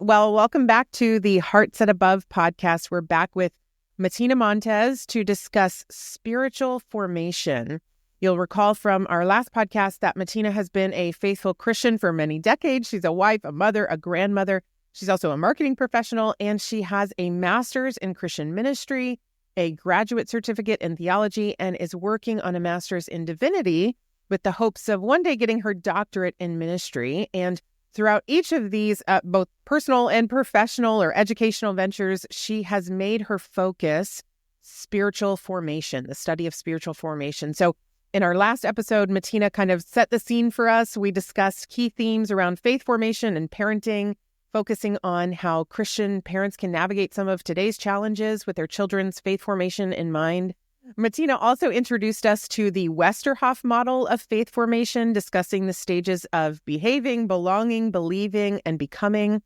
Well, welcome back to the Heart Set Above podcast. We're back with Matina Montes to discuss spiritual formation. You'll recall from our last podcast that Matina has been a faithful Christian for many decades. She's a wife, a mother, a grandmother. She's also a marketing professional, and she has a master's in Christian ministry, a graduate certificate in theology, and is working on a master's in divinity with the hopes of one day getting her doctorate in ministry. And throughout each of these, both personal and professional or educational ventures, she has made her focus spiritual formation, the study of spiritual formation. So in our last episode, Matina kind of set the scene for us. We discussed key themes around faith formation and parenting, focusing on how Christian parents can navigate some of today's challenges with their children's faith formation in mind. Matina also introduced us to the Westerhoff model of faith formation, discussing the stages of behaving, belonging, believing, and becoming,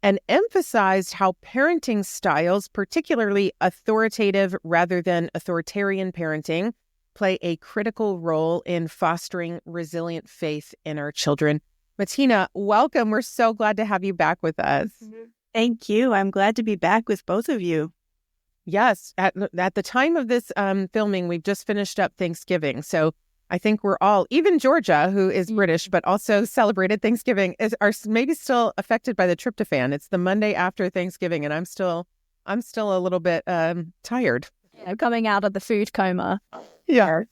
and emphasized how parenting styles, particularly authoritative rather than authoritarian parenting, play a critical role in fostering resilient faith in our children. Matina, welcome. We're so glad to have you back with us. Thank you. I'm glad to be back with both of you. Yes. At the time of this filming, we've just finished up Thanksgiving. So I think we're all, even Georgia, who is British, but also celebrated Thanksgiving, are maybe still affected by the tryptophan. It's the Monday after Thanksgiving, and I'm still a little bit tired. Yeah, coming out of the food coma. Yeah.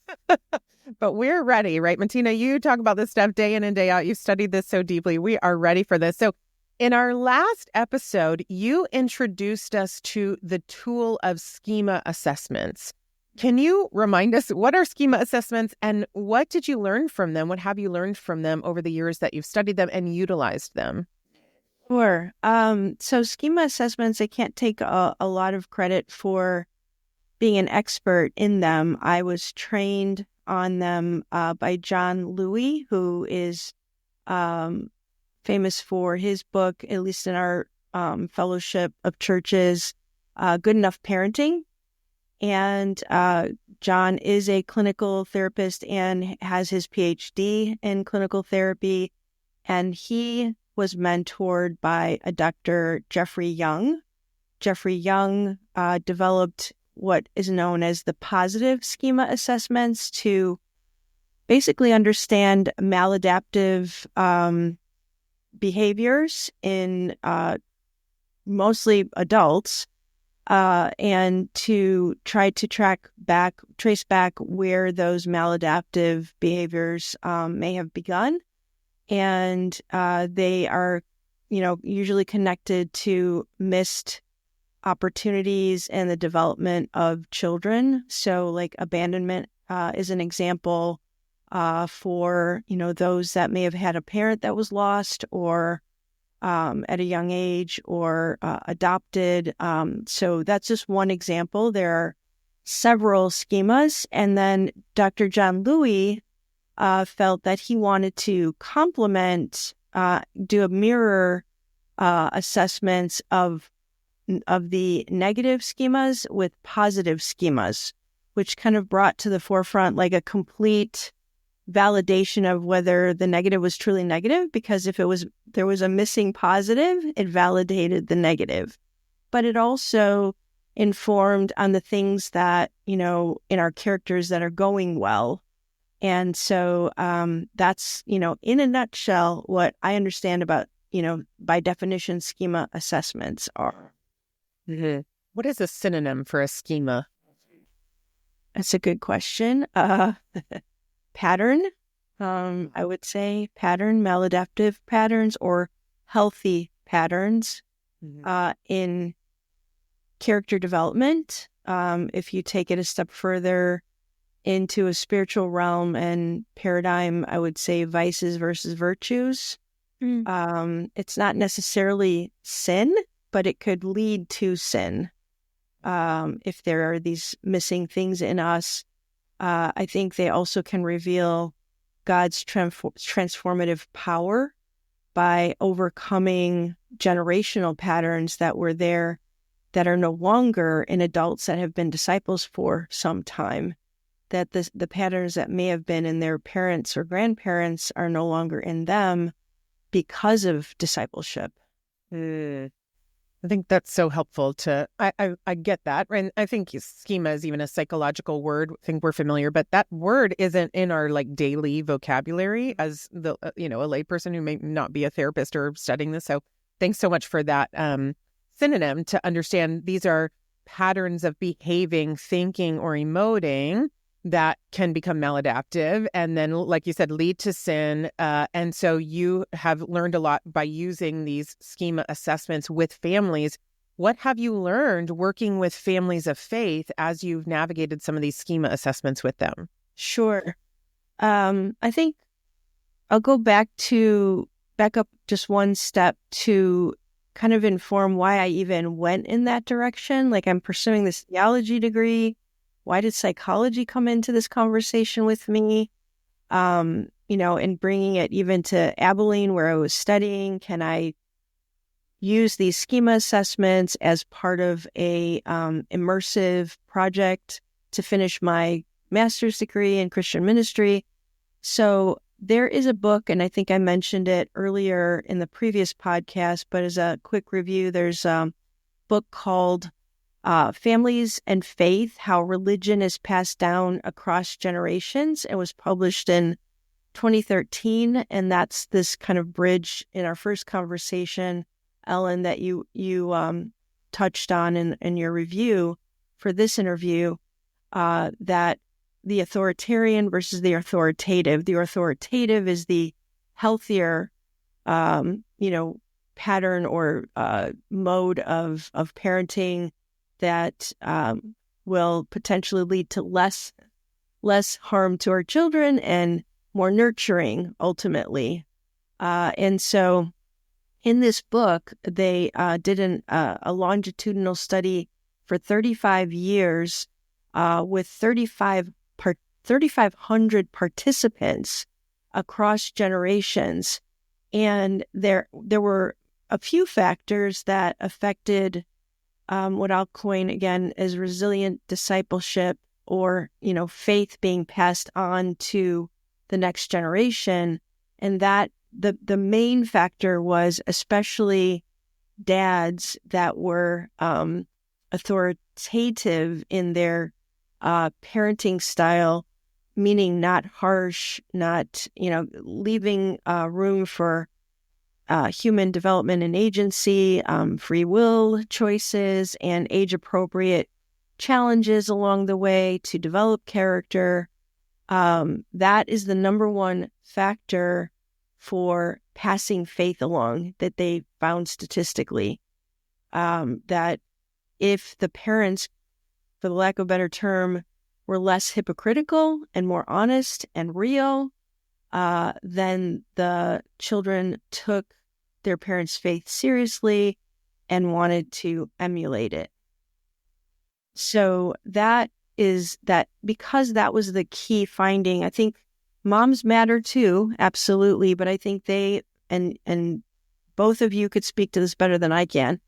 But we're ready, right? Matina, you talk about this stuff day in and day out. You've studied this so deeply. We are ready for this. So in our last episode, you introduced us to the tool of schema assessments. Can you remind us, what are schema assessments and what did you learn from them? What have you learned from them over the years that you've studied them and utilized them? Sure. So schema assessments, I can't take a lot of credit for being an expert in them. I was trained on them by John Louis, who is famous for his book, at least in our fellowship of churches, Good Enough Parenting. And John is a clinical therapist and has his PhD in clinical therapy. And he was mentored by a Dr. Jeffrey Young. Jeffrey Young developed what is known as the positive schema assessments to basically understand maladaptive behaviors in mostly adults, and to try to trace back where those maladaptive behaviors may have begun. And they are, usually connected to missed opportunities and the development of children. So like abandonment is an example for, those that may have had a parent that was lost or at a young age or adopted. So that's just one example. There are several schemas. And then Dr. John Louis felt that he wanted to complement, do a mirror assessments of the negative schemas with positive schemas, which kind of brought to the forefront like a complete validation of whether the negative was truly negative, because if there was a missing positive, it validated the negative. But it also informed on the things that, in our characters that are going well. And so that's, in a nutshell, what I understand about, by definition, schema assessments are. Mm-hmm. What is a synonym for a schema? That's a good question. Pattern, I would say pattern, maladaptive patterns or healthy patterns in character development. If you take it a step further into a spiritual realm and paradigm, I would say vices versus virtues. It's not necessarily sin, but it could lead to sin if there are these missing things in us. I think they also can reveal God's transformative power by overcoming generational patterns that were there that are no longer in adults that have been disciples for some time, that the patterns that may have been in their parents or grandparents are no longer in them because of discipleship. Mm. I think that's so helpful I get that. And I think schema is even a psychological word. I think we're familiar, but that word isn't in our like daily vocabulary as a layperson who may not be a therapist or studying this. So thanks so much for that synonym to understand these are patterns of behaving, thinking, or emoting that can become maladaptive and then, like you said, lead to sin. And so you have learned a lot by using these schema assessments with families. What have you learned working with families of faith as you've navigated some of these schema assessments with them? Sure. I think I'll go back up just one step to kind of inform why I even went in that direction. Like, I'm pursuing this theology degree. Why did psychology come into this conversation with me? And bringing it even to Abilene, where I was studying. Can I use these schema assessments as part of a immersive project to finish my master's degree in Christian ministry? So there is a book, and I think I mentioned it earlier in the previous podcast, but as a quick review, there's a book called Families and Faith, How Religion is Passed Down Across Generations. It was published in 2013, and that's this kind of bridge in our first conversation, Ellen, that you touched on in your review for this interview, that the authoritarian versus the authoritative. The authoritative is the healthier, pattern or mode of parenting that will potentially lead to less harm to our children and more nurturing ultimately. And so in this book, they did a longitudinal study for 35 years with 3,500 participants across generations. And there were a few factors that affected what I'll coin again as resilient discipleship, or, faith being passed on to the next generation. And that the main factor was especially dads that were authoritative in their parenting style, meaning not harsh, not, leaving room for human development and agency, free will choices, and age-appropriate challenges along the way to develop character. That is the number one factor for passing faith along that they found statistically. That if the parents, for the lack of a better term, were less hypocritical and more honest and real, then the children took their parents' faith seriously and wanted to emulate it. So that is that, because that was the key finding. I think moms matter too, absolutely, but I think they, and both of you could speak to this better than I can,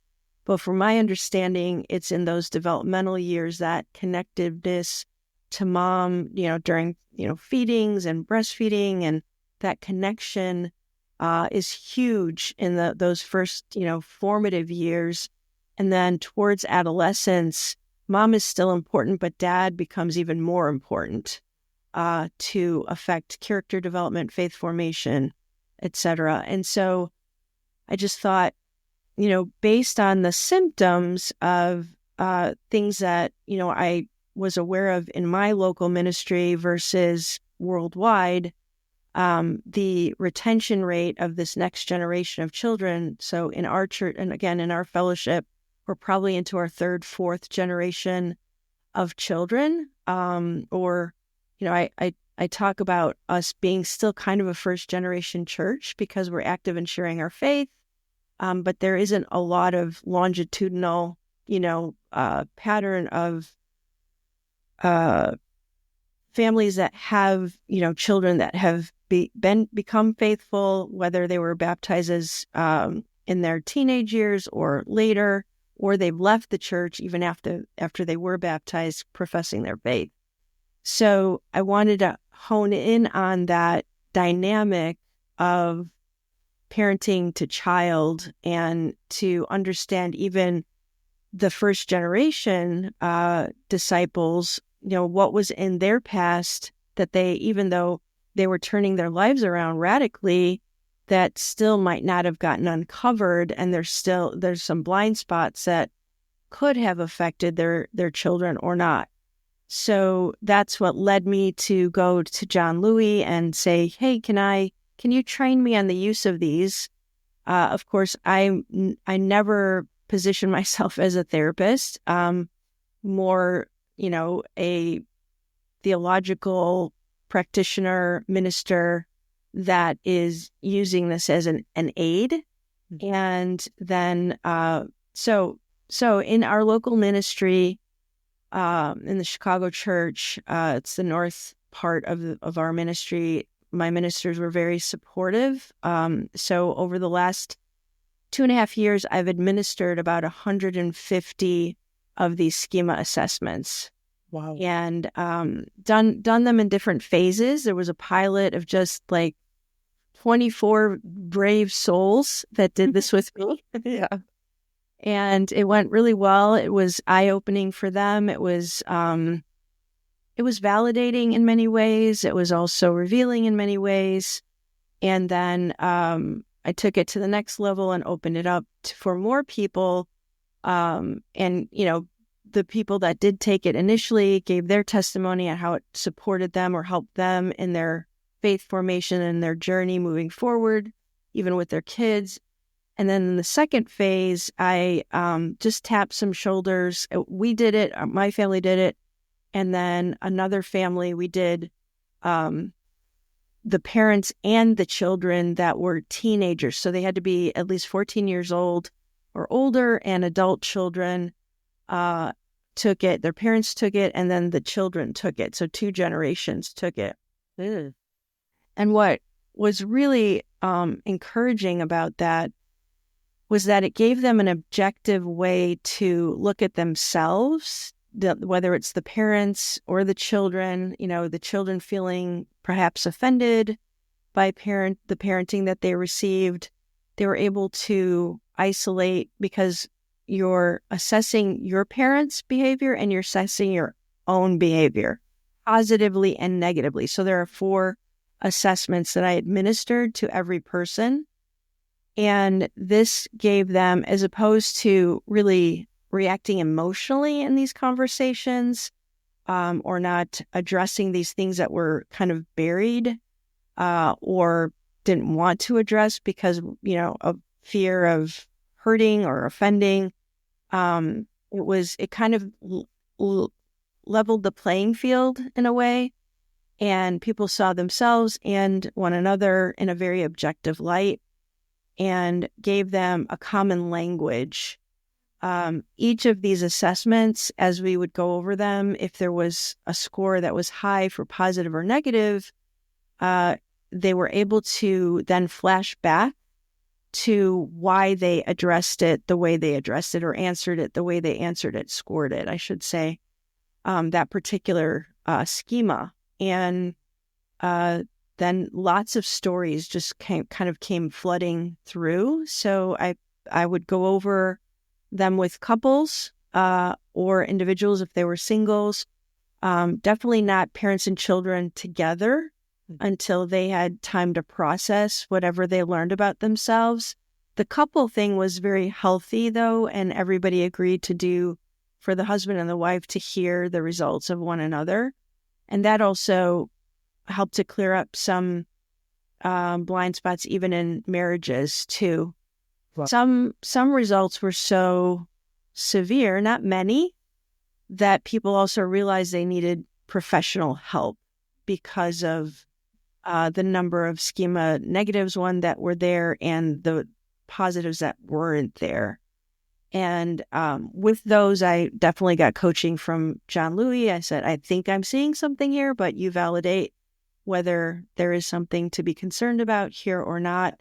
but from my understanding, it's in those developmental years, that connectiveness to mom, during, feedings and breastfeeding, and that connection is huge in those first, formative years. And then towards adolescence, mom is still important, but dad becomes even more important to affect character development, faith formation, etc. And so I just thought, based on the symptoms of things that, I was aware of in my local ministry versus worldwide, the retention rate of this next generation of children. So in our church, and again, in our fellowship, we're probably into our third, fourth generation of children. I talk about us being still kind of a first generation church because we're active in sharing our faith. But there isn't a lot of longitudinal, pattern of families that have, children that have become faithful, whether they were baptized as in their teenage years or later, or they've left the church even after they were baptized, professing their faith. So I wanted to hone in on that dynamic of parenting to child and to understand even the first generation disciples, what was in their past that they, even though they were turning their lives around radically, that still might not have gotten uncovered. And there's some blind spots that could have affected their children or not. So that's what led me to go to John Louis and say, hey, can you train me on the use of these? Of course, I never position myself as a therapist, more, a theological practitioner, minister that is using this as an aid. And then, so in our local ministry, in the Chicago church, it's the north part of our ministry. My ministers were very supportive. So over the last 2.5 years, I've administered about 150 of these schema assessments. Wow. And done them in different phases. There was a pilot of just like 24 brave souls that did this with me. Yeah. And it went really well. It was eye-opening for them. It was validating in many ways. It was also revealing in many ways. And then I took it to the next level and opened it up for more people. And, the people that did take it initially gave their testimony on how it supported them or helped them in their faith formation and their journey moving forward, even with their kids. And then in the second phase, I just tapped some shoulders. We did it. My family did it. And then another family, we did the parents and the children that were teenagers. So they had to be at least 14 years old or older, and adult children took it. Their parents took it, and then the children took it. So 2 generations took it. And what was really encouraging about that was that it gave them an objective way to look at themselves, whether it's the parents or the children, the children feeling perhaps offended by the parenting that they received. They were able to isolate because you're assessing your parents' behavior and you're assessing your own behavior, positively and negatively. So there are 4 assessments that I administered to every person. And this gave them, as opposed to really reacting emotionally in these conversations, or not addressing these things that were kind of buried, or didn't want to address because, of fear of hurting or offending. It kind of leveled the playing field in a way, and people saw themselves and one another in a very objective light, and gave them a common language. Each of these assessments, as we would go over them, if there was a score that was high for positive or negative, they were able to then flash back to why they addressed it the way they addressed it, or answered it the way they answered it, scored it, I should say, that particular schema. And then lots of stories just came flooding through. So I would go over them with couples or individuals if they were singles. Definitely not parents and children together until they had time to process whatever they learned about themselves. The couple thing was very healthy, though, and everybody agreed to do for the husband and the wife to hear the results of one another. And that also helped to clear up some blind spots, even in marriages, too. Wow. Some results were so severe, not many, that people also realized they needed professional help because of the number of schema negatives, that were there, and the positives that weren't there. And with those, I definitely got coaching from John Louis. I said, I think I'm seeing something here, but you validate whether there is something to be concerned about here or not,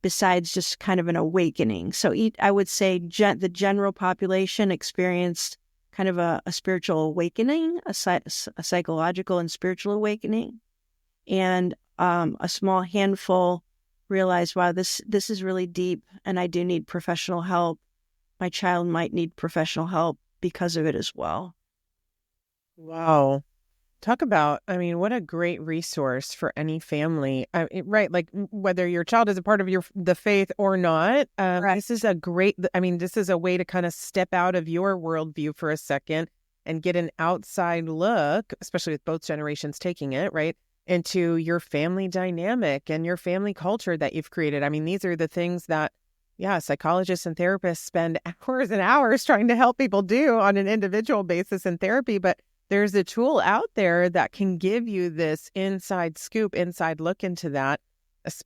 besides just kind of an awakening. So I would say the general population experienced kind of a spiritual awakening, a psychological and spiritual awakening. And a small handful realize, wow, this is really deep, and I do need professional help. My child might need professional help because of it as well. Wow. Talk about, I mean, what a great resource for any family, right? Like whether your child is a part of the faith or not, this is a great, I mean, this is a way to kind of step out of your worldview for a second and get an outside look, especially with both generations taking it, right, into your family dynamic and your family culture that you've created. I mean, these are the things that, yeah, psychologists and therapists spend hours and hours trying to help people do on an individual basis in therapy, but there's a tool out there that can give you this inside scoop, inside look into that,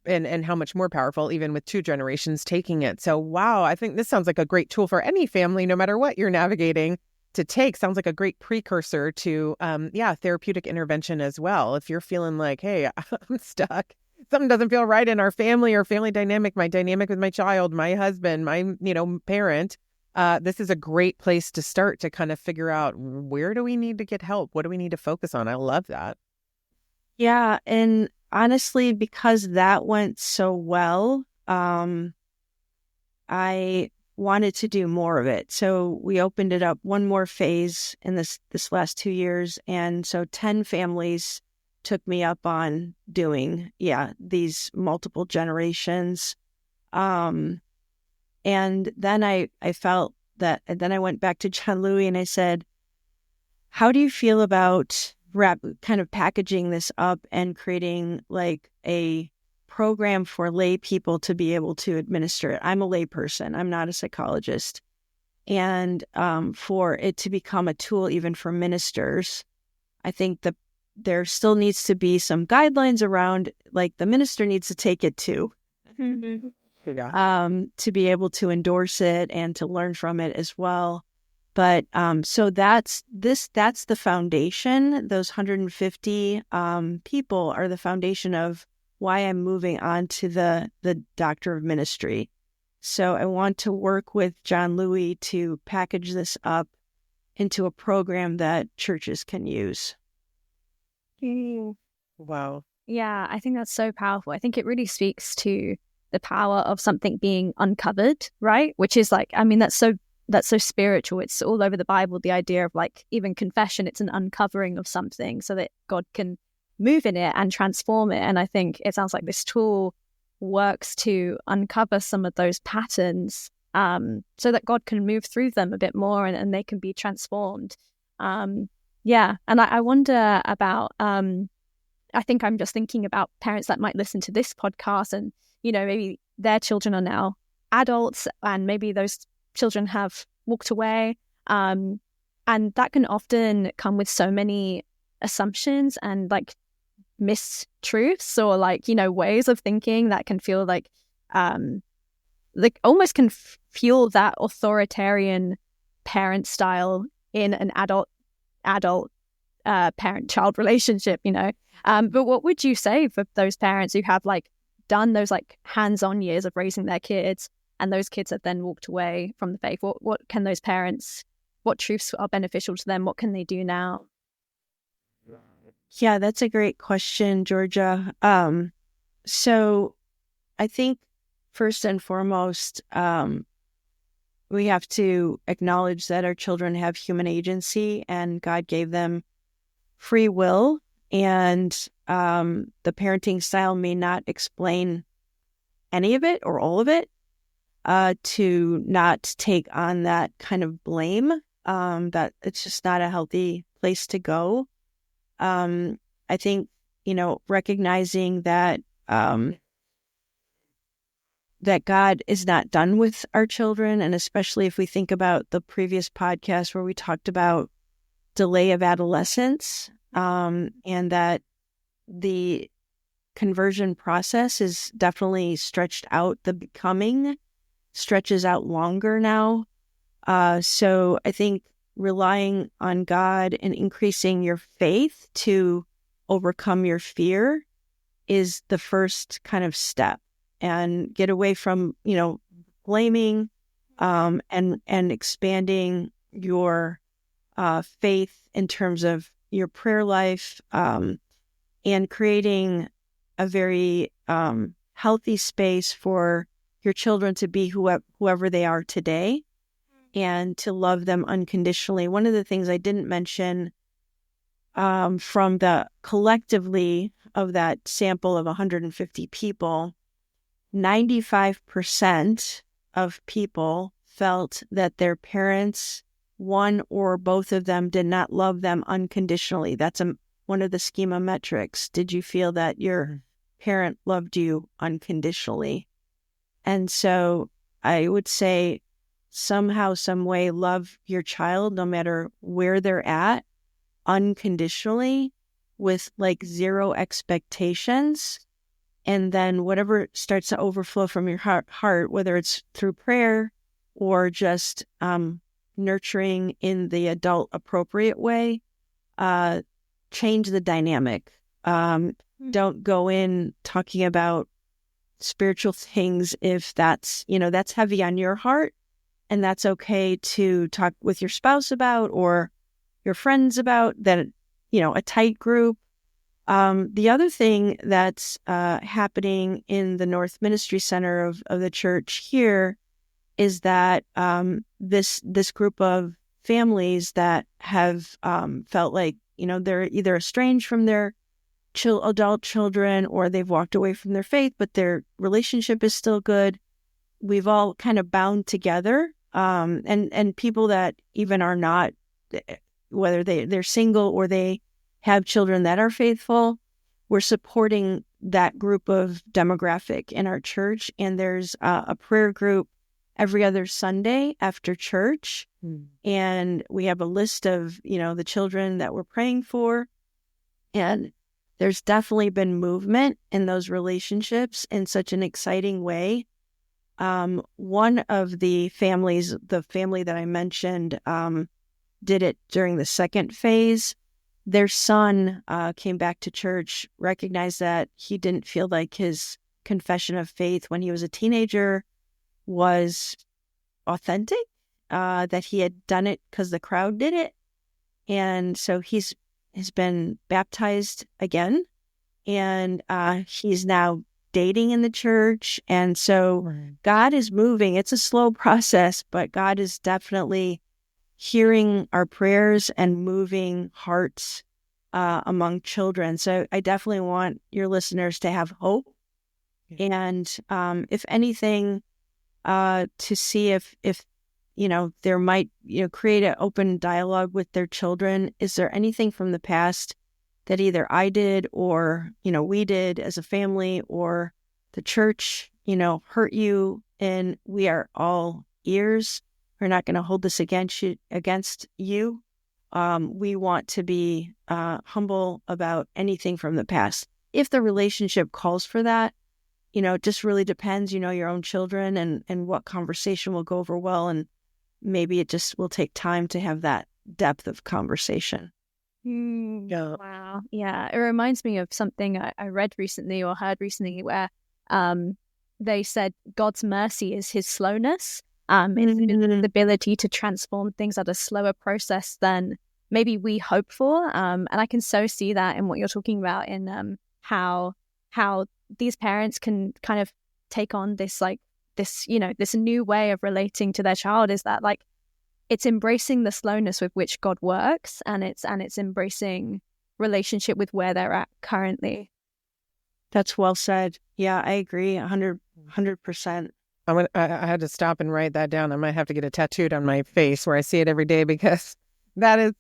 and how much more powerful, even with two generations taking it. So, wow, I think this sounds like a great tool for any family, no matter what you're navigating, to take. Sounds like a great precursor to, therapeutic intervention as well. If you're feeling like, hey, I'm stuck, something doesn't feel right in our family or family dynamic, my dynamic with my child, my husband, my, parent, this is a great place to start to kind of figure out, where do we need to get help? What do we need to focus on? I love that. Yeah. And honestly, because that went so well, I wanted to do more of it. So we opened it up one more phase in this last 2 years. And so 10 families took me up on doing, these multiple generations. And then I felt that, and then I went back to John Louis and I said, how do you feel about kind of packaging this up and creating like a program for lay people to be able to administer it? I'm a lay person. I'm not a psychologist. And for it to become a tool even for ministers, I think that there still needs to be some guidelines around, like the minister needs to take it too. To be able to endorse it and to learn from it as well. But so that's the foundation. Those 150 people are the foundation of why I'm moving on to the Doctor of Ministry. So I want to work with John Louis to package this up into a program that churches can use. Wow. Yeah, I think that's so powerful. I think it really speaks to the power of something being uncovered, right? Which is like, I mean, that's so spiritual. It's all over the Bible, the idea of like even confession, it's an uncovering of something so that God can move in it and transform it. And I think it sounds like this tool works to uncover some of those patterns so that God can move through them a bit more and they can be transformed. And I wonder about, I think I'm just thinking about parents that might listen to this podcast and, maybe their children are now adults and maybe those children have walked away. And that can often come with so many assumptions and like mistruths or like, ways of thinking that can feel like almost can fuel that authoritarian parent style in an adult parent-child relationship, But what would you say for those parents who have like done those like hands-on years of raising their kids and those kids have then walked away from the faith? What can those parents, what truths are beneficial to them? What can they do now? Yeah, that's a great question, Georgia. So I think first and foremost, we have to acknowledge that our children have human agency and God gave them free will, and the parenting style may not explain any of it or all of it, to not take on that kind of blame, that it's just not a healthy place to go. I think, recognizing that that God is not done with our children, and especially if we think about the previous podcast where we talked about delay of adolescence, and that the conversion process is definitely stretched out. The becoming stretches out longer now. So I think relying on God and increasing your faith to overcome your fear is the first kind of step, and get away from, blaming, and expanding your faith in terms of your prayer life, and creating a very healthy space for your children to be whoever they are today and to love them unconditionally. One of the things I didn't mention from the collectively of that sample of 150 people, 95% of people felt that their parents, one or both of them, did not love them unconditionally. That's one of the Schema metrics. Did you feel that your parent loved you unconditionally? And so I would say somehow, some way, love your child no matter where they're at unconditionally with like zero expectations. And then whatever starts to overflow from your heart, whether it's through prayer or just nurturing in the adult appropriate way, change the dynamic. Don't go in talking about spiritual things if that's heavy on your heart, and that's okay to talk with your spouse about or your friends about that, a tight group. The other thing that's happening in the North Ministry Center of the church here is that this group of families that have felt like, they're either estranged from their adult children or they've walked away from their faith, but their relationship is still good. We've all kind of bound together, and people that even are not, whether they're single or they have children that are faithful, we're supporting that group of demographic in our church. And there's a prayer group every other Sunday after church. And we have a list of, the children that we're praying for. And there's definitely been movement in those relationships in such an exciting way. One of the families, the family that I mentioned, did it during the second phase. Their son came back to church, recognized that he didn't feel like his confession of faith when he was a teenager was authentic, that he had done it because the crowd did it. And so he's been baptized again, and he's now dating in the church. And so God is moving. It's a slow process, but God is definitely hearing our prayers and moving hearts among children. So I definitely want your listeners to have hope. And if anything, to see if there might, create an open dialogue with their children. Is there anything from the past that either I did or, we did as a family or the church, hurt you? And we are all ears. We're not going to hold this against you. We want to be humble about anything from the past. If the relationship calls for that, it just really depends, your own children and what conversation will go over well. And maybe it just will take time to have that depth of conversation. Yeah. Wow. Yeah. It reminds me of something I read recently or heard recently where they said God's mercy is his slowness. It's his ability to transform things at a slower process than maybe we hope for. And I can so see that in what you're talking about in how these parents can kind of take on this new way of relating to their child, is that like it's embracing the slowness with which God works, and it's embracing relationship with where they're at currently. That's well said. Yeah, I agree 100%. I had to stop and write that down. I might have to get it tattooed on my face where I see it every day, because that is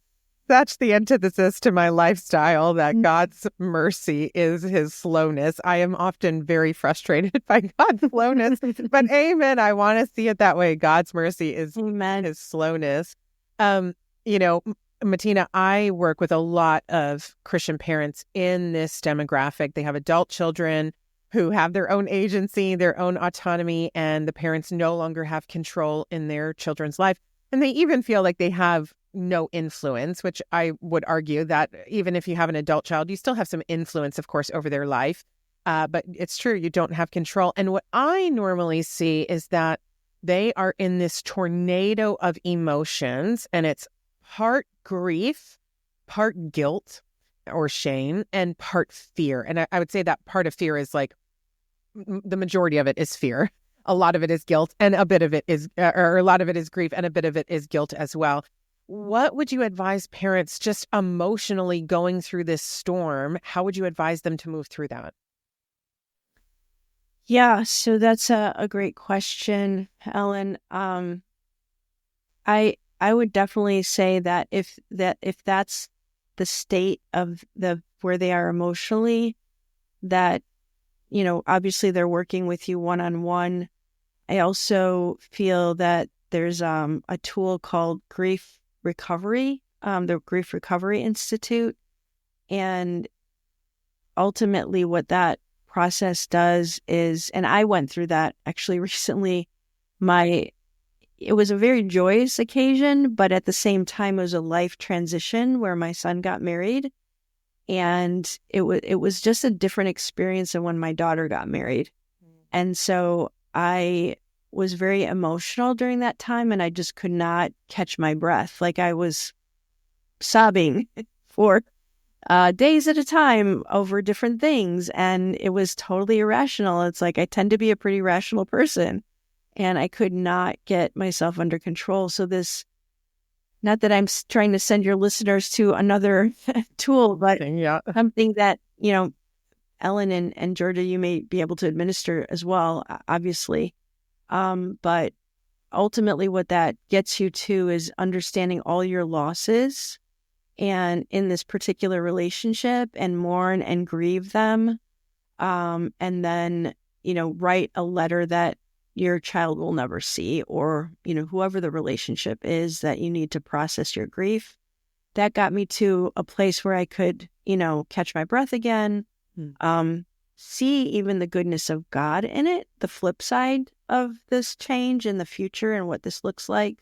such the antithesis to my lifestyle, that God's mercy is his slowness. I am often very frustrated by God's slowness, but amen, I want to see it that way. God's mercy is his slowness. Matina, I work with a lot of Christian parents in this demographic. They have adult children who have their own agency, their own autonomy, and the parents no longer have control in their children's life. And they even feel like they have no influence, which I would argue that even if you have an adult child, you still have some influence, of course, over their life. But it's true, you don't have control. And what I normally see is that they are in this tornado of emotions, and it's part grief, part guilt or shame, and part fear. And I would say that part of fear is like the majority of it is fear. A lot of it is guilt, and a bit of it is, or a lot of it is grief, and a bit of it is guilt as well. What would you advise parents just emotionally going through this storm? How would you advise them to move through that? Yeah, so that's a great question, Ellen. I would definitely say that if that's the state of where they are emotionally, that, obviously they're working with you one-on-one. I also feel that there's a tool called grief recovery, the Grief Recovery Institute. And ultimately what that process does is, and I went through that actually recently, it was a very joyous occasion, but at the same time, it was a life transition where my son got married. And it was just a different experience than when my daughter got married. And so I was very emotional during that time, and I just could not catch my breath. Like I was sobbing for days at a time over different things. And it was totally irrational. It's like I tend to be a pretty rational person, and I could not get myself under control. So not that I'm trying to send your listeners to another tool, but something that, Ellen and Georgia, you may be able to administer as well, obviously. But ultimately what that gets you to is understanding all your losses and in this particular relationship, and mourn and grieve them. And then, write a letter that your child will never see, or, whoever the relationship is that you need to process your grief. That got me to a place where I could, catch my breath again, see even the goodness of God in it, the flip side of this change in the future and what this looks like.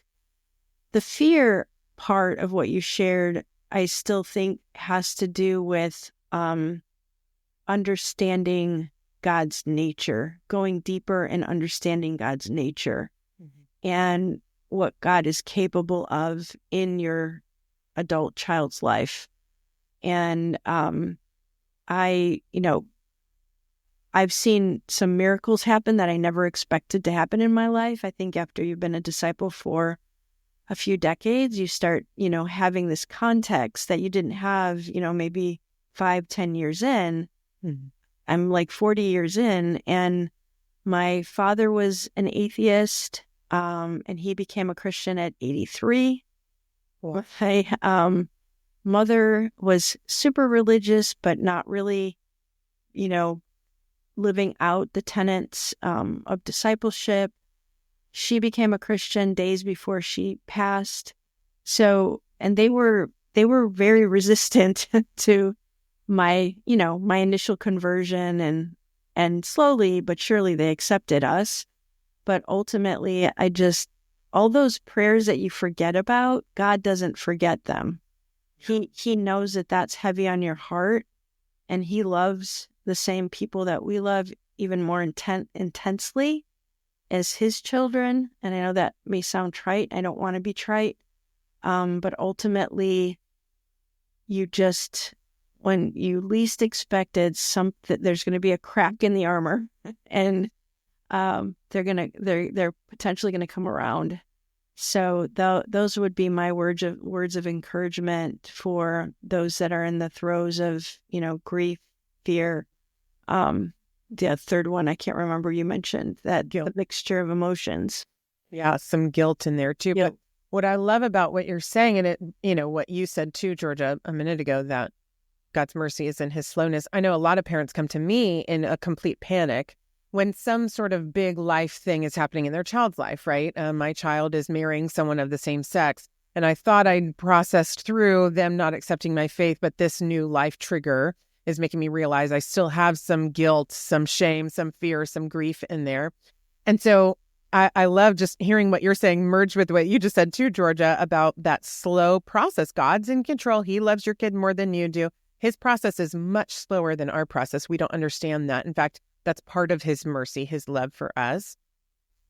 The fear part of what you shared, I still think has to do with understanding God's nature, going deeper and understanding God's nature and what God is capable of in your adult child's life. And I've seen some miracles happen that I never expected to happen in my life. I think after you've been a disciple for a few decades, you start, having this context that you didn't have, maybe 5-10 years in. I'm like 40 years in, and my father was an atheist, and he became a Christian at 83. My mother was super religious, but not really, living out the tenets of discipleship. She became a Christian days before she passed. So, and they were very resistant to my initial conversion, and slowly but surely they accepted us. But ultimately, all those prayers that you forget about, God doesn't forget them. He knows that that's heavy on your heart, and he loves the same people that we love even more intensely as his children. And I know that may sound trite. I don't want to be trite. But ultimately, when you least expected there's going to be a crack in the armor, and they're potentially going to come around. So those would be my words of encouragement for those that are in the throes of, grief, fear. The third one, I can't remember, you mentioned that guilt. The mixture of emotions. Yeah, some guilt in there too. Yep. But what I love about what you're saying, and it, what you said too, Georgia, a minute ago, that God's mercy is in his slowness. I know a lot of parents come to me in a complete panic when some sort of big life thing is happening in their child's life, right? My child is marrying someone of the same sex, and I thought I'd processed through them not accepting my faith, but this new life trigger is making me realize I still have some guilt, some shame, some fear, some grief in there. And so I love just hearing what you're saying, merged with what you just said too, Georgia, about that slow process. God's in control. He loves your kid more than you do. His process is much slower than our process. We don't understand that. In fact, that's part of his mercy, his love for us.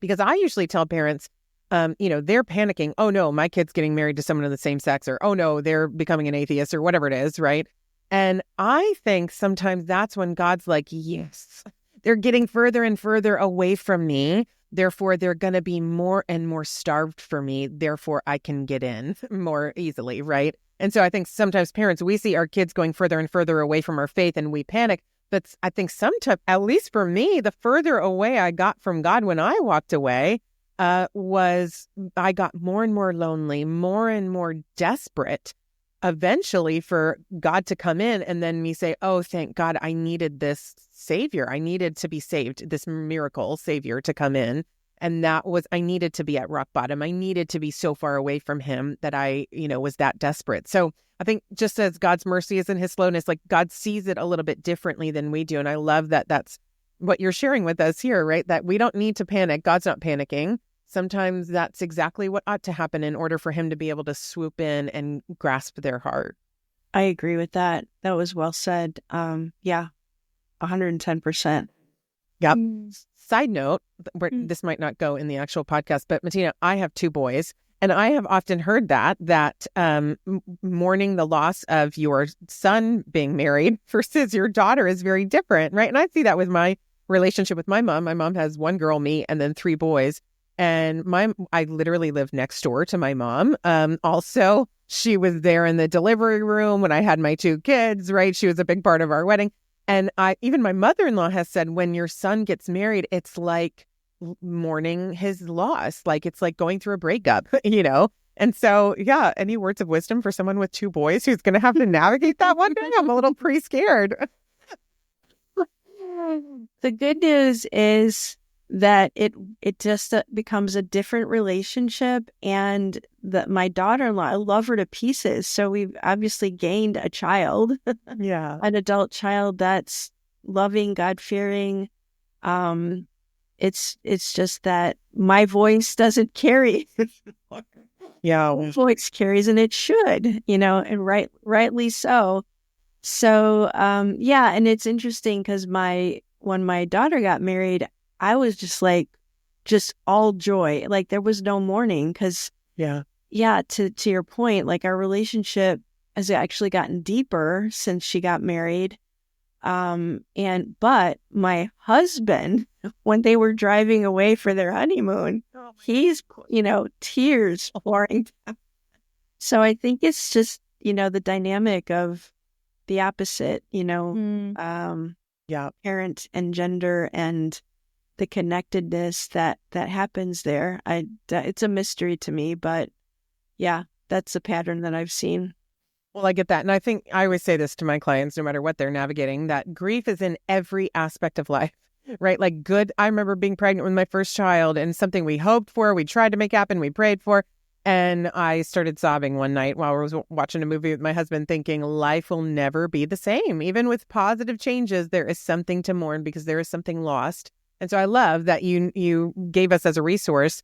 Because I usually tell parents, they're panicking. Oh no, my kid's getting married to someone of the same sex, or oh no, they're becoming an atheist, or whatever it is, right? And I think sometimes that's when God's like, yes, they're getting further and further away from me. Therefore, they're going to be more and more starved for me. Therefore, I can get in more easily, right? And so I think sometimes parents, we see our kids going further and further away from our faith and we panic. But I think sometimes, at least for me, the further away I got from God when I walked away was I got more and more lonely, more and more desperate eventually for God to come in and then me say, oh, thank God, I needed this savior. I needed to be saved, this miracle savior to come in. And that was, I needed to be at rock bottom. I needed to be so far away from him that I, was that desperate. So I think just as God's mercy is in his slowness, like God sees it a little bit differently than we do. And I love that that's what you're sharing with us here, right? That we don't need to panic. God's not panicking. Sometimes that's exactly what ought to happen in order for him to be able to swoop in and grasp their heart. I agree with that. That was well said. Yeah, 110%. Yep. Side note, this might not go in the actual podcast, but Matina, I have 2 boys, and I have often heard that mourning the loss of your son being married versus your daughter is very different, right? And I see that with my relationship with my mom. My mom has 1 girl, me, and then 3 boys. And I literally live next door to my mom. Also, she was there in the delivery room when I had my 2 kids, right? She was a big part of our wedding. And even my mother-in-law has said, when your son gets married, it's like mourning his loss. Like it's like going through a breakup, And so, yeah, any words of wisdom for someone with 2 boys who's going to have to navigate that one day? I'm a little pre-scared. The good news is that it just becomes a different relationship, and that my daughter-in-law, I love her to pieces. So we've obviously gained a child, Yeah, an adult child that's loving, God-fearing. It's just that my voice doesn't carry. yeah, Voice carries, and it should, and rightly so. So, yeah, and it's interesting because when my daughter got married, I was just all joy. Like there was no mourning because, yeah, to your point, like our relationship has actually gotten deeper since she got married. But my husband, when they were driving away for their honeymoon, he's, tears pouring down. So I think it's just, the dynamic of the opposite, yeah. parent and gender and the connectedness that happens there. It's a mystery to me, but yeah, that's a pattern that I've seen. Well, I get that. And I think I always say this to my clients, no matter what they're navigating, that grief is in every aspect of life, right? Like I remember being pregnant with my first child and something we hoped for, we tried to make happen, we prayed for. And I started sobbing one night while I was watching a movie with my husband, thinking life will never be the same. Even with positive changes, there is something to mourn because there is something lost. And so I love that you gave us as a resource,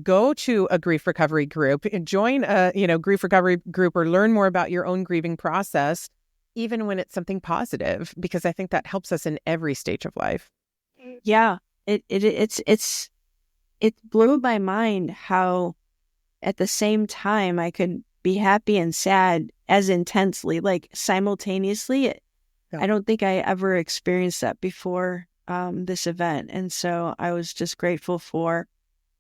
go to a grief recovery group, join a grief recovery group, or learn more about your own grieving process, even when it's something positive, because I think that helps us in every stage of life. Yeah, it blew my mind how at the same time I could be happy and sad as intensely, like simultaneously. Yeah. I don't think I ever experienced that before this event. And so I was just grateful for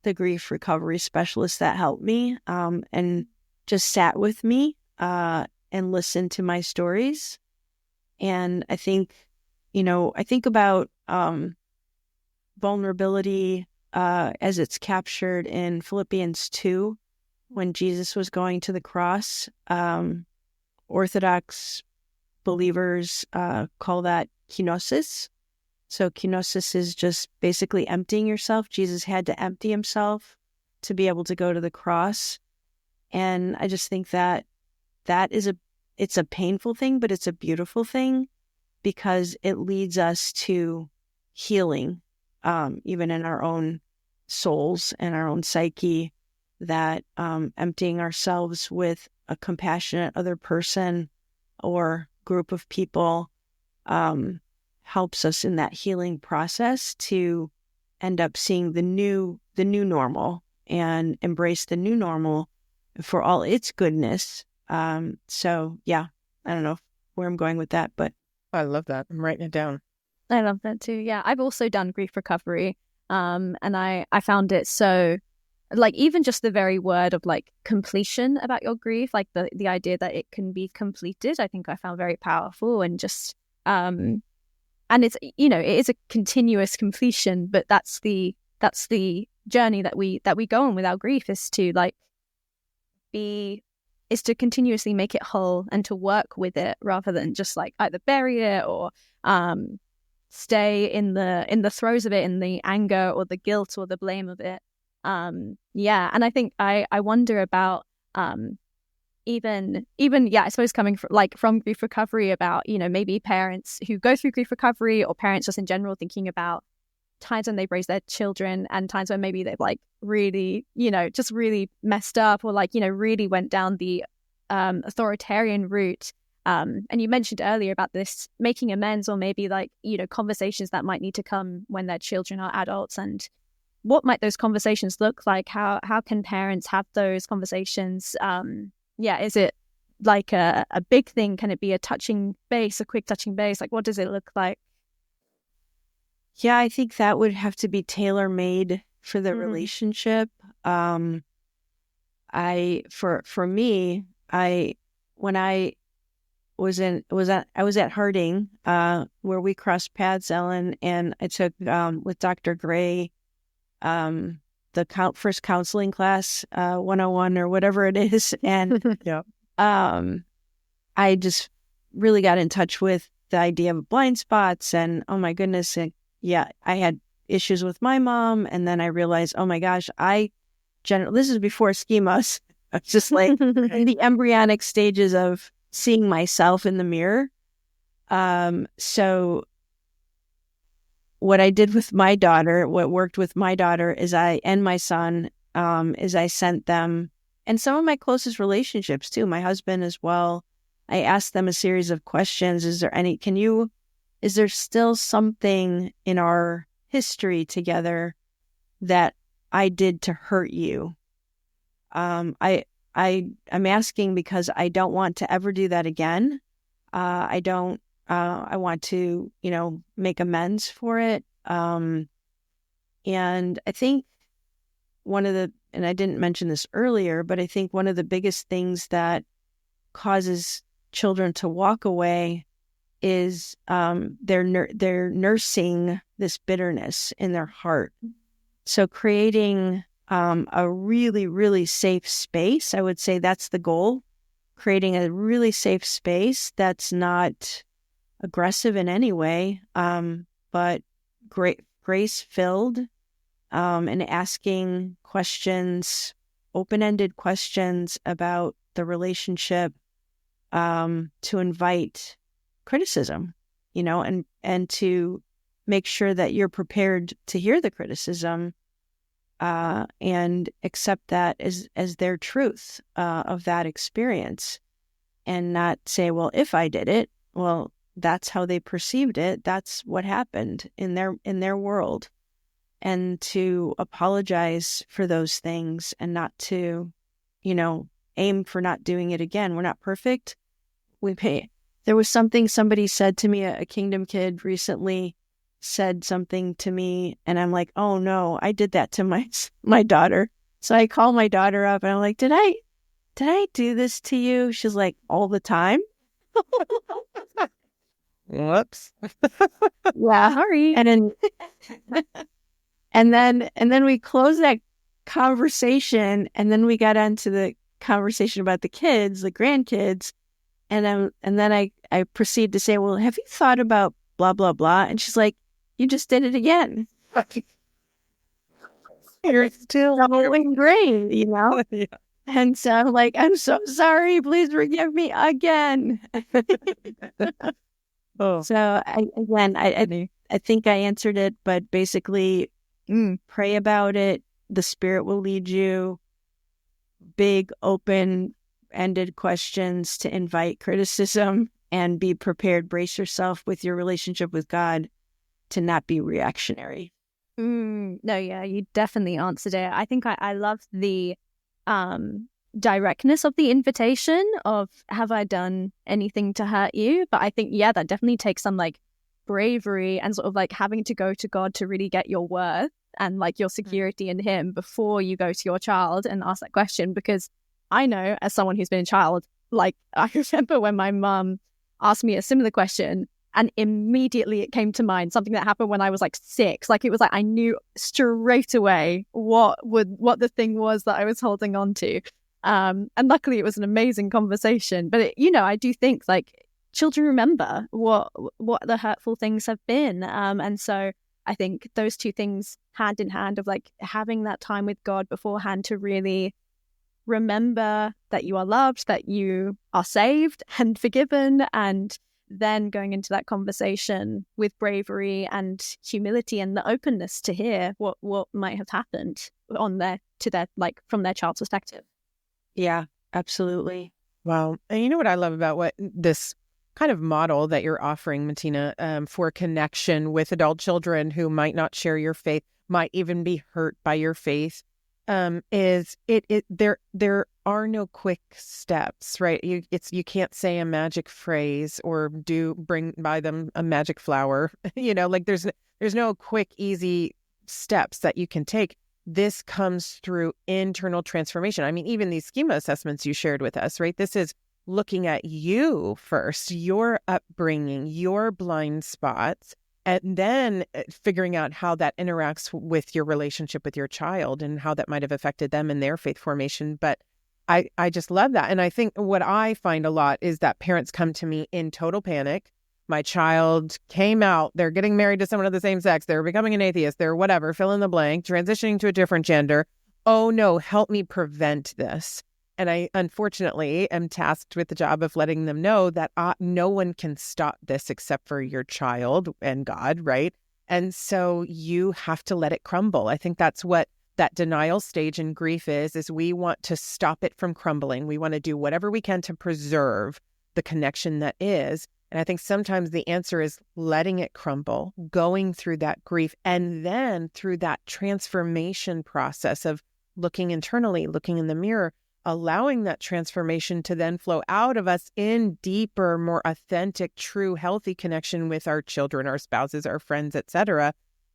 the grief recovery specialist that helped me and just sat with me and listened to my stories. And I think, about vulnerability as it's captured in Philippians 2, when Jesus was going to the cross. Orthodox believers call that kenosis. So kenosis is just basically emptying yourself. Jesus had to empty himself to be able to go to the cross. And I just think that it's a painful thing, but it's a beautiful thing because it leads us to healing, even in our own souls and our own psyche, that emptying ourselves with a compassionate other person or group of people helps us in that healing process to end up seeing the new normal and embrace the new normal for all its goodness. So yeah, I don't know where I'm going with that, but I love that. I'm writing it down. I love that too. Yeah, I've also done grief recovery, and I found it so, like, even just the very word of like completion about your grief, like the idea that it can be completed, I think I found very powerful. And just and it's, you know, it is a continuous completion, but that's the journey that we go on with our grief, is to like is to continuously make it whole and to work with it, rather than just like either bury it or stay in the throes of it, in the anger or the guilt or the blame of it. Yeah, and I think I wonder about even I suppose coming from grief recovery, about, you know, maybe parents who go through grief recovery, or parents just in general, thinking about times when they've raised their children and times when maybe they've like really, you know, just really messed up, or like, you know, really went down the authoritarian route. And you mentioned earlier about this making amends, or maybe like, you know, conversations that might need to come when their children are adults. And what might those conversations look like? How can parents have those conversations? Yeah, is it like a big thing? Can it be a touching base, a quick touching base? Like, what does it look like? Yeah, I think that would have to be tailor-made for the relationship. For me, when I was at Harding, where we crossed paths, Ellen, and I took with Dr. Gray the first counseling class, 101 or whatever it is, and Yeah. I just really got in touch with the idea of blind spots, and oh my goodness, yeah, I had issues with my mom, and then I realized, oh my gosh, this is before schemas. I was just like in the embryonic stages of seeing myself in the mirror. So what I did with my daughter, what worked with my daughter and my son, is I sent them, and some of my closest relationships too, my husband as well, I asked them a series of questions. Is there still something in our history together that I did to hurt you? I'm asking because I don't want to ever do that again. I want to, you know, make amends for it. And I think and I didn't mention this earlier, but I think one of the biggest things that causes children to walk away is they're nursing this bitterness in their heart. So creating a really, really safe space, I would say that's the goal. Creating a really safe space that's not aggressive in any way, but grace-filled, and asking questions, open-ended questions about the relationship, to invite criticism, you know, and to make sure that you're prepared to hear the criticism, and accept that as their truth of that experience, and not say, well, if I did it, well, that's how they perceived it. That's what happened in their world, and to apologize for those things, and not to, you know, aim for not doing it again. We're not perfect. There was something somebody said to me, a Kingdom kid recently said something to me, and I'm like, oh no, I did that to my daughter. So I call my daughter up and I'm like, did I do this to you? She's like, all the time. Whoops. Yeah. Sorry. And then we closed that conversation, and then we got onto the conversation about the kids, the grandkids, and then I proceed to say, well, have you thought about blah blah blah? And she's like, you just did it again. You're still ingrained, you know? Yeah. And so I'm like, I'm so sorry. Please forgive me again. Oh. So I think I answered it, but basically, pray about it. The Spirit will lead you. Big, open-ended questions to invite criticism, and be prepared. Brace yourself with your relationship with God to not be reactionary. No, yeah, you definitely answered it. I think I love the directness of the invitation of, have I done anything to hurt you? But I think, yeah, that definitely takes some like bravery and sort of like having to go to God to really get your worth and like your security in him before you go to your child and ask that question. Because I know, as someone who's been a child, like I remember when my mum asked me a similar question and immediately it came to mind something that happened when I was like 6. Like it was like I knew straight away what the thing was that I was holding on to. And luckily it was an amazing conversation. But it, I do think like children remember what the hurtful things have been. And so I think those two things hand in hand of like having that time with God beforehand to really remember that you are loved, that you are saved and forgiven, and then going into that conversation with bravery and humility and the openness to hear what might have happened from their child's perspective. Yeah, absolutely. Wow. And you know what I love about what this kind of model that you're offering, Matina, for connection with adult children who might not share your faith, might even be hurt by your faith, is there are no quick steps, right? You can't say a magic phrase or bring by them a magic flower, like there's no quick, easy steps that you can take. This comes through internal transformation. I mean, even these schema assessments you shared with us, right? This is looking at you first, your upbringing, your blind spots, and then figuring out how that interacts with your relationship with your child and how that might have affected them in their faith formation. But I just love that. And I think what I find a lot is that parents come to me in total panic. My child came out, they're getting married to someone of the same sex, they're becoming an atheist, they're whatever, fill in the blank, transitioning to a different gender. Oh no, help me prevent this. And I, unfortunately, am tasked with the job of letting them know that no one can stop this except for your child and God, right? And so you have to let it crumble. I think that's what that denial stage in grief is we want to stop it from crumbling. We want to do whatever we can to preserve the connection that is. And I think sometimes the answer is letting it crumble, going through that grief, and then through that transformation process of looking internally, looking in the mirror, allowing that transformation to then flow out of us in deeper, more authentic, true, healthy connection with our children, our spouses, our friends, etc.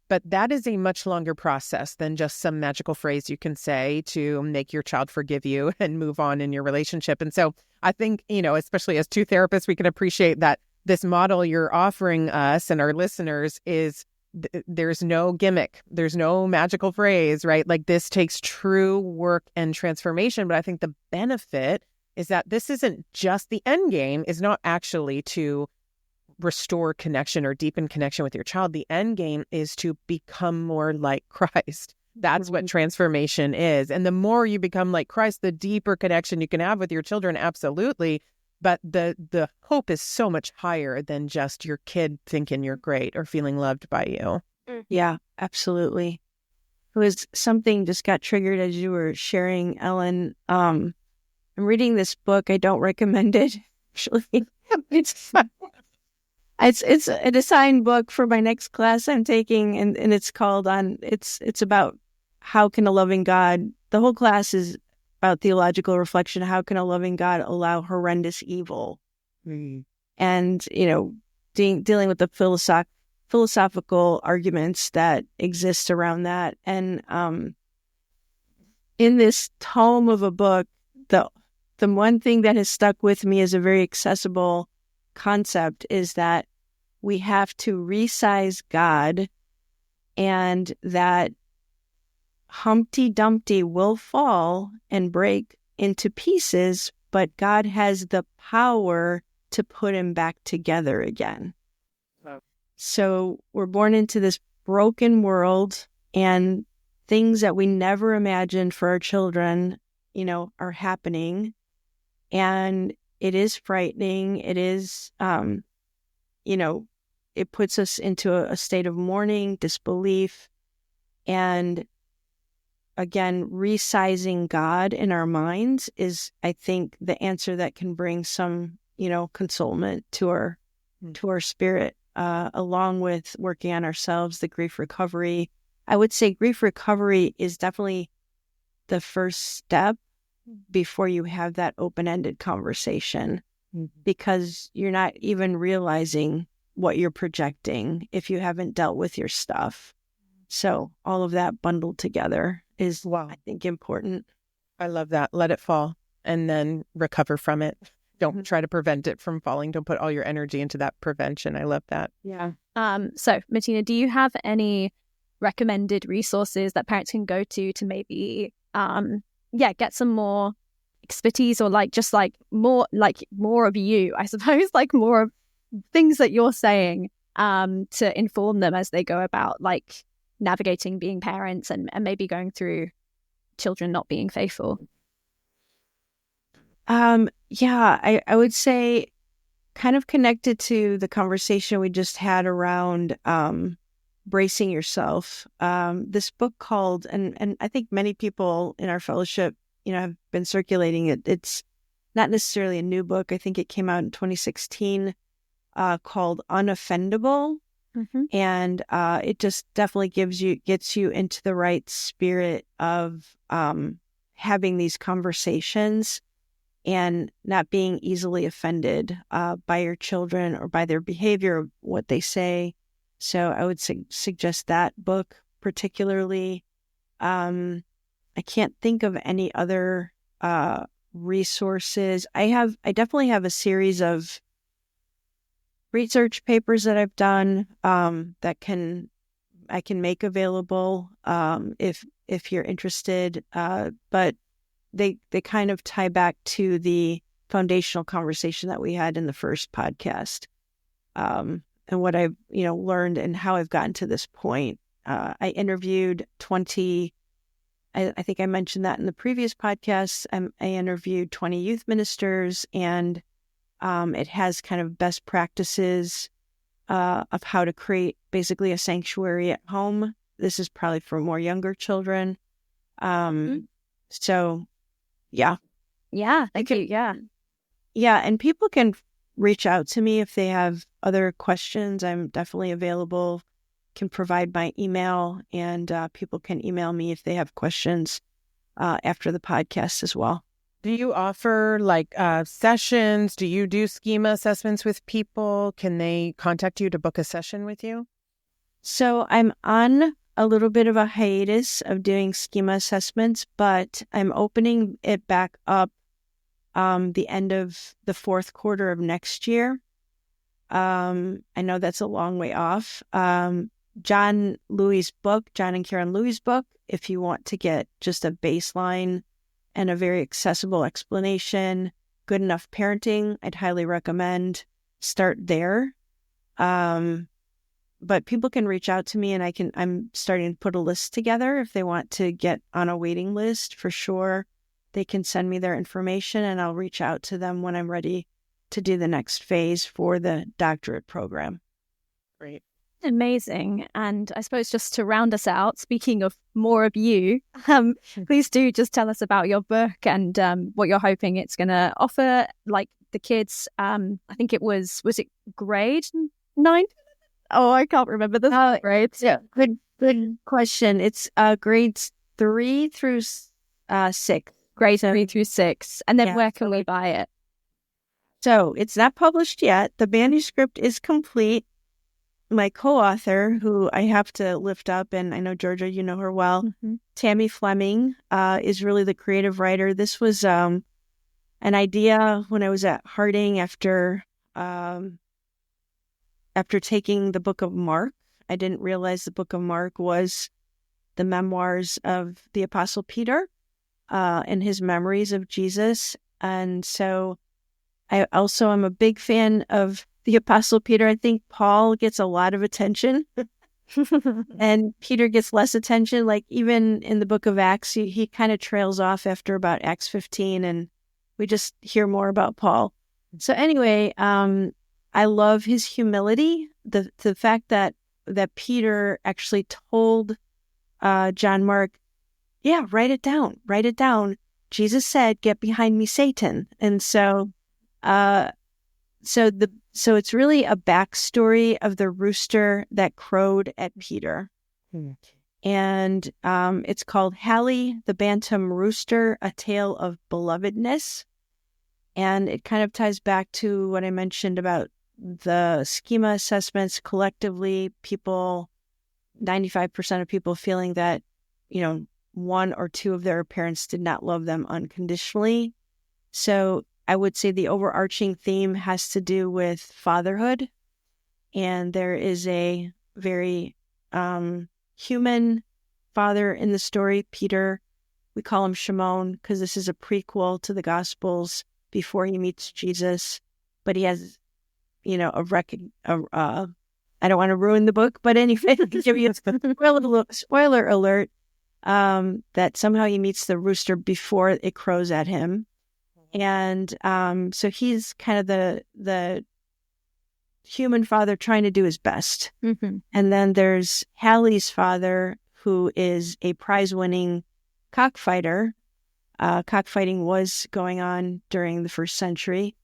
But that is a much longer process than just some magical phrase you can say to make your child forgive you and move on in your relationship. And so I think, especially as two therapists, we can appreciate that this model you're offering us and our listeners is there's no gimmick. There's no magical phrase, right? Like this takes true work and transformation. But I think the benefit is that this isn't just the end game is not actually to restore connection or deepen connection with your child. The end game is to become more like Christ. That's what transformation is. And the more you become like Christ, the deeper connection you can have with your children. Absolutely. But the hope is so much higher than just your kid thinking you're great or feeling loved by you. Yeah, absolutely. It was something just got triggered as you were sharing, Ellen. I'm reading this book. I don't recommend it. Actually, it's an assigned book for my next class I'm taking, and it's called it's about how can a loving God. The whole class is about theological reflection. How can a loving God allow horrendous evil? And, dealing with the philosophical arguments that exist around that. And in this tome of a book, the one thing that has stuck with me as a very accessible concept is that we have to resize God, and that Humpty Dumpty will fall and break into pieces, but God has the power to put him back together again. Wow. So we're born into this broken world, and things that we never imagined for our children, are happening. And it is frightening. It is, it puts us into a state of mourning, disbelief, and again, resizing God in our minds is, I think, the answer that can bring some, consolement to our spirit, along with working on ourselves, the grief recovery. I would say grief recovery is definitely the first step before you have that open-ended conversation, because you're not even realizing what you're projecting if you haven't dealt with your stuff. So all of that bundled together is, I think, important. I love that. Let it fall and then recover from it. Don't try to prevent it from falling. Don't put all your energy into that prevention. I love that. Yeah. So Matina, do you have any recommended resources that parents can go to maybe get some more expertise, or just more of you, I suppose, like more of things that you're saying to inform them as they go about navigating being parents and maybe going through children not being faithful? I would say, kind of connected to the conversation we just had around bracing yourself. This book called, and I think many people in our fellowship, have been circulating it. It's not necessarily a new book. I think it came out in 2016, called Unoffendable. Mm-hmm. And it just definitely gets you into the right spirit of having these conversations and not being easily offended by your children or by their behavior, what they say. So I would suggest that book particularly. I can't think of any other resources. I definitely have a series of research papers that I've done that I can make available if you're interested. But they kind of tie back to the foundational conversation that we had in the first podcast, and what I've learned and how I've gotten to this point. I interviewed 20. I think I mentioned that in the previous podcast. I interviewed 20 youth ministers, and it has kind of best practices of how to create basically a sanctuary at home. This is probably for more younger children. So, yeah. Yeah, thank you. Yeah. Yeah, and people can reach out to me if they have other questions. I'm definitely available. Can provide my email, and people can email me if they have questions after the podcast as well. Do you offer sessions? Do you do schema assessments with people? Can they contact you to book a session with you? So I'm on a little bit of a hiatus of doing schema assessments, but I'm opening it back up the end of the fourth quarter of next year. I know that's a long way off. John and Karen Louie's book, if you want to get just a baseline and a very accessible explanation, Good Enough Parenting, I'd highly recommend start there. But people can reach out to me, and I'm starting to put a list together if they want to get on a waiting list. For sure, they can send me their information, and I'll reach out to them when I'm ready to do the next phase for the doctorate program. Great. Amazing. And I suppose just to round us out, speaking of more of you, please do just tell us about your book and what you're hoping it's going to offer, the kids. I think it was it grade 9? Oh, I can't remember the grades. Yeah, good question. It's grades 3 through 6. Grades 3 through 6. And then where can we buy it? So it's not published yet. The manuscript is complete. My co-author, who I have to lift up, and I know, Georgia, you know her well, Tammy Fleming, is really the creative writer. This was an idea when I was at Harding after taking the book of Mark. I didn't realize the book of Mark was the memoirs of the Apostle Peter and his memories of Jesus. And so I also am a big fan of the Apostle Peter. I think Paul gets a lot of attention and Peter gets less attention. Even in the book of Acts, he kind of trails off after about Acts 15, and we just hear more about Paul. So anyway, I love his humility. The fact that Peter actually told John Mark, write it down. Jesus said, "Get behind me, Satan." And so So it's really a backstory of the rooster that crowed at Peter. And it's called Hallie, the Bantam Rooster, A Tale of Belovedness. And it kind of ties back to what I mentioned about the Schema assessments collectively, 95% of people feeling that, one or two of their parents did not love them unconditionally. So I would say the overarching theme has to do with fatherhood. And there is a very human father in the story, Peter. We call him Shimon because this is a prequel to the Gospels before he meets Jesus. But he has, I don't want to ruin the book, but anyway, I'll give you a spoiler alert, that somehow he meets the rooster before it crows at him. And so he's kind of the human father trying to do his best. Mm-hmm. And then there's Hallie's father, who is a prize-winning cockfighter. Cockfighting was going on during the first century.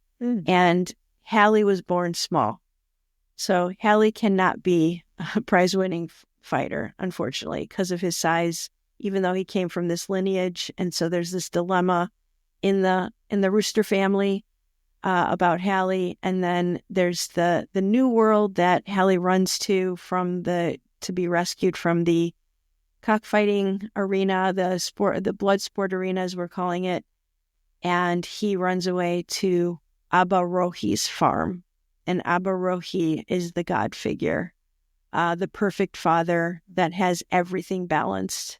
And Hallie was born small. So Hallie cannot be a prize-winning fighter, unfortunately, because of his size, even though he came from this lineage. And so there's this dilemma in the Rooster family about Hallie. And then there's the new world that Hallie runs to be rescued from the cockfighting arena, the blood sport arena, as we're calling it. And he runs away to Abba Rohi's farm. And Abba Rohi is the God figure, the perfect father that has everything balanced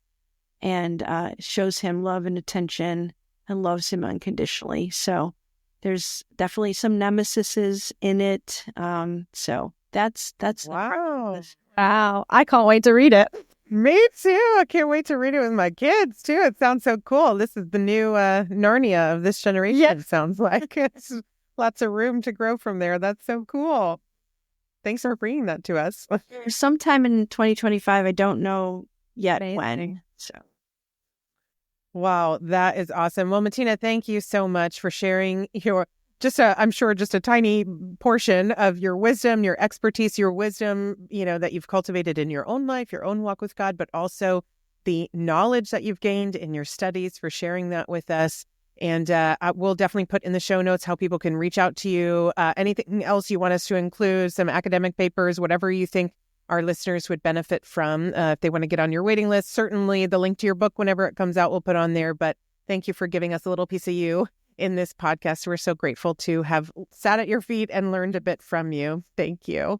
and shows him love and attention and loves him unconditionally. So there's definitely some nemesises in it. So that's Wow. Wow. I can't wait to read it. Me too. I can't wait to read it with my kids too. It sounds so cool. This is the new Narnia of this generation. Yeah. It sounds like it's lots of room to grow from there. That's so cool. Thanks for bringing that to us. sometime in 2025. I don't know yet Amazing. when. So. Wow, that is awesome. Well, Matina, thank you so much for sharing I'm sure just a tiny portion of your wisdom, your expertise, your wisdom, that you've cultivated in your own life, your own walk with God, but also the knowledge that you've gained in your studies, for sharing that with us. And we'll definitely put in the show notes how people can reach out to you. Anything else you want us to include, some academic papers, whatever you think our listeners would benefit from if they want to get on your waiting list. Certainly the link to your book, whenever it comes out, we'll put on there. But thank you for giving us a little piece of you in this podcast. We're so grateful to have sat at your feet and learned a bit from you. Thank you.